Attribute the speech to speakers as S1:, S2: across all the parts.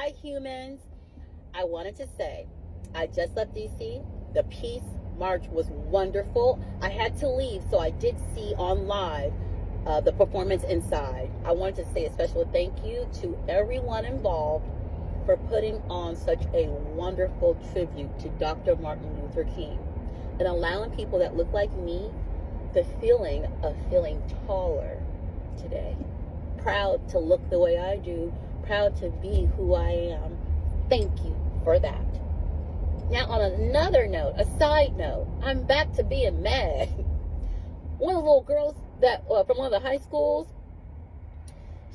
S1: Hi, humans. I wanted to say, I just left DC. The Peace March was wonderful. I had to leave, so I did see on live the performance inside. I wanted to say a special thank you to everyone involved for putting on such a wonderful tribute to Dr. Martin Luther King and allowing people that look like me the feeling of feeling taller today. Proud to look the way I do, proud to be who I am. Thank you for that. Now, on another note, a side note, I'm back to being mad. One of the little girls that from one of the high schools,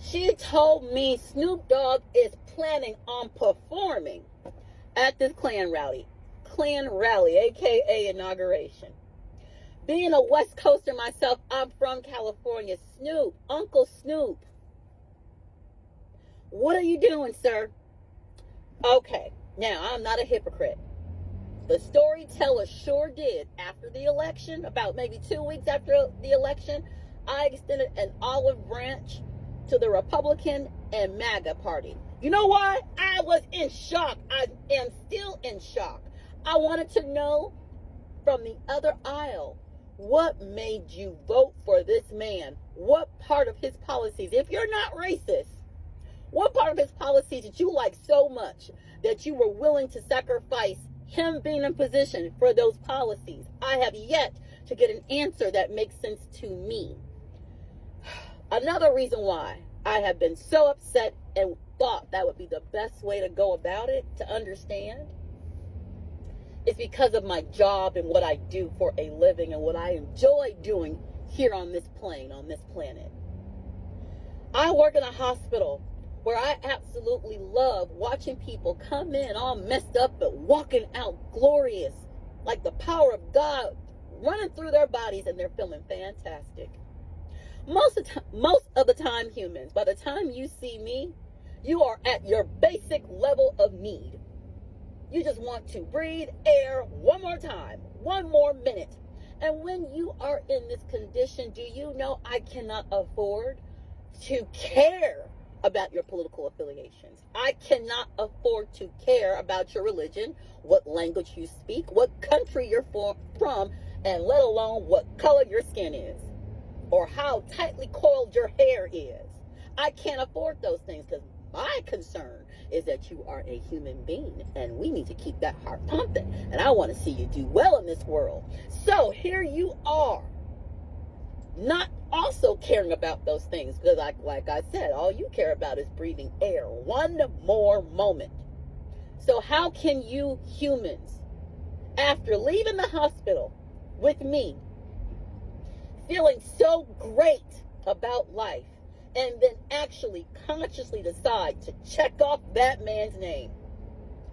S1: she told me Snoop Dogg is planning on performing at this Klan rally, aka Inauguration. Being a West Coaster myself, I'm from California. Snoop, Uncle Snoop, what are you doing, sir? Okay, now I'm not a hypocrite. The storyteller sure did. After the election, about maybe 2 weeks after the election, I extended an olive branch to the Republican and MAGA party. You know why? I was in shock. I am still in shock. I wanted to know from the other aisle, what made you vote for this man? What part of his policies, if you're not racist, what part of his policies did you like so much that you were willing to sacrifice him being in position for those policies? I have yet to get an answer that makes sense to me. Another reason why I have been so upset and thought that would be the best way to go about it, to understand, is because of my job and what I do for a living and what I enjoy doing here on this plane, on this planet. I work in a hospital where I absolutely love watching people come in all messed up but walking out glorious, like the power of God running through their bodies, and they're feeling fantastic. Most of the time, humans, by the time you see me, you are at your basic level of need. You just want to breathe air one more time, one more minute. And when you are in this condition, do you know I cannot afford to care about your political affiliations? I cannot afford to care about your religion, what language you speak, what country you're from, and let alone what color your skin is, or how tightly coiled your hair is. I can't afford those things, because my concern is that you are a human being, and we need to keep that heart pumping, and I want to see you do well in this world. So here you are, not also caring about those things, because like I said, all you care about is breathing air one more moment. So how can you humans, after leaving the hospital with me, feeling so great about life, and then actually consciously decide to check off that man's name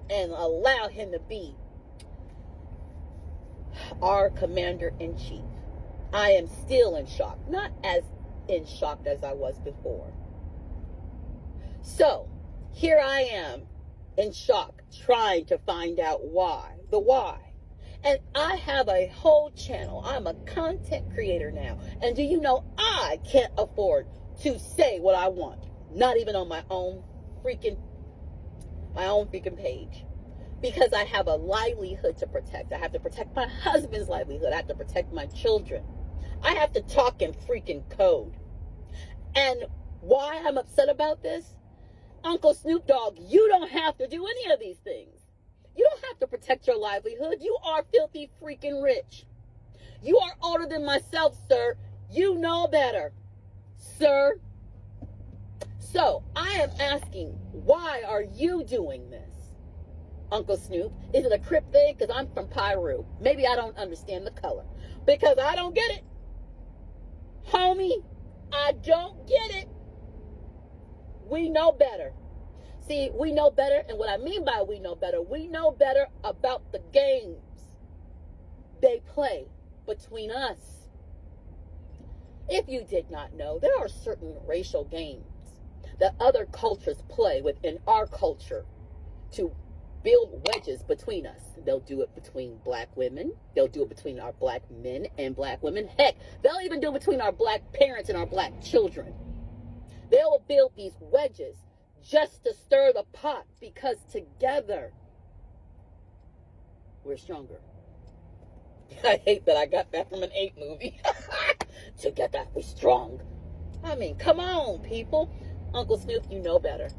S1: and allow him to be our commander-in-chief? I am still in shock, not as in shock as I was before. So here I am in shock, trying to find out why, the why. And I have a whole channel. I'm a content creator now. And do you know I can't afford to say what I want, not even on my own freaking page, because I have a livelihood to protect. I have to protect my husband's livelihood. I have to protect my children. I have to talk in freaking code. And why I'm upset about this? Uncle Snoop Dogg, you don't have to do any of these things. You don't have to protect your livelihood. You are filthy freaking rich. You are older than myself, sir. You know better, sir. So I am asking, why are you doing this, Uncle Snoop? Is it a Crip thing? Because I'm from Peru. Maybe I don't understand the color, because I don't get it. Homie, I don't get it. We know better. See, we know better, and what I mean by we know better about the games they play between us. If you did not know, there are certain racial games that other cultures play within our culture to build wedges between us. They'll do it between black women. They'll do it between our black men and black women. Heck, they'll even do it between our black parents and our black children. They will build these wedges just to stir the pot, because together we're stronger. I hate that I got that from an 8 movie. Together we're strong. I mean, come on, people. Uncle Snoop, you know better.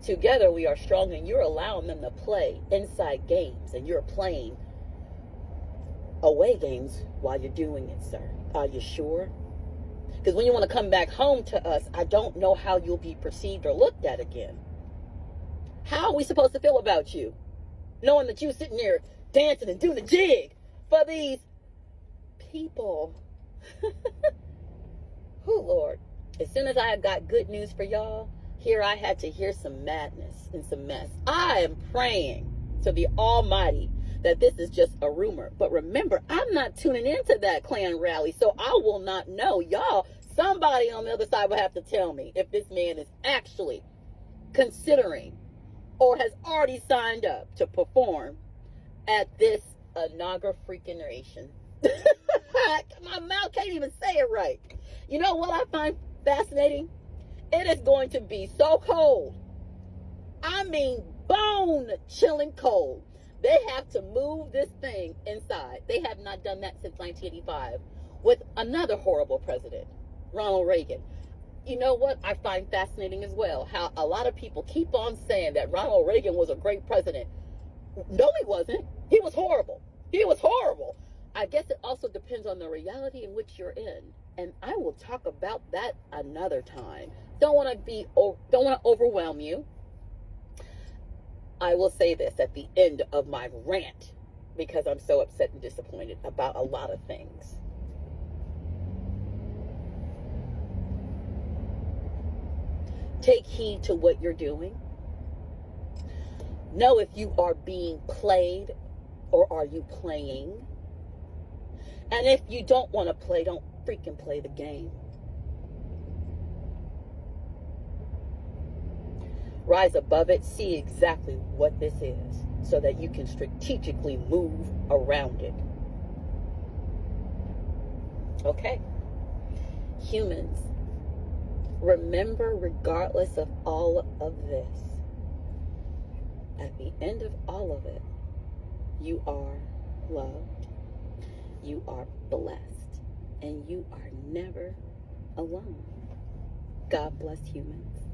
S1: Together we are strong, and you're allowing them to play inside games, and you're playing away games while you're doing it, sir. Are you sure? Because when you want to come back home to us, I don't know how you'll be perceived or looked at again. How are we supposed to feel about you, knowing that you sitting there dancing and doing the jig for these people? Oh, Lord. As soon as I got good news for y'all, here I had to hear some madness and some mess. I am praying to the Almighty that this is just a rumor. But remember, I'm not tuning into that Klan rally, so I will not know. Y'all, somebody on the other side will have to tell me if this man is actually considering or has already signed up to perform at this Inauguration. My mouth can't even say it right. You know what I find fascinating? It is going to be so cold. I mean, bone-chilling cold. They have to move this thing inside. They have not done that since 1985 with another horrible president, Ronald Reagan. You know what I find fascinating as well? How a lot of people keep on saying that Ronald Reagan was a great president. No, he wasn't. He was horrible. He was horrible. I guess it also depends on the reality in which you're in. And I will talk about that another time. Don't want to overwhelm you. I will say this at the end of my rant, because I'm so upset and disappointed about a lot of things. Take heed to what you're doing. Know if you are being played or are you playing. And if you don't want to play, don't freaking play the game. Rise above it. See exactly what this is so that you can strategically move around it. Okay? Humans, remember, regardless of all of this, at the end of all of it, you are loved, you are blessed, and you are never alone. God bless humans.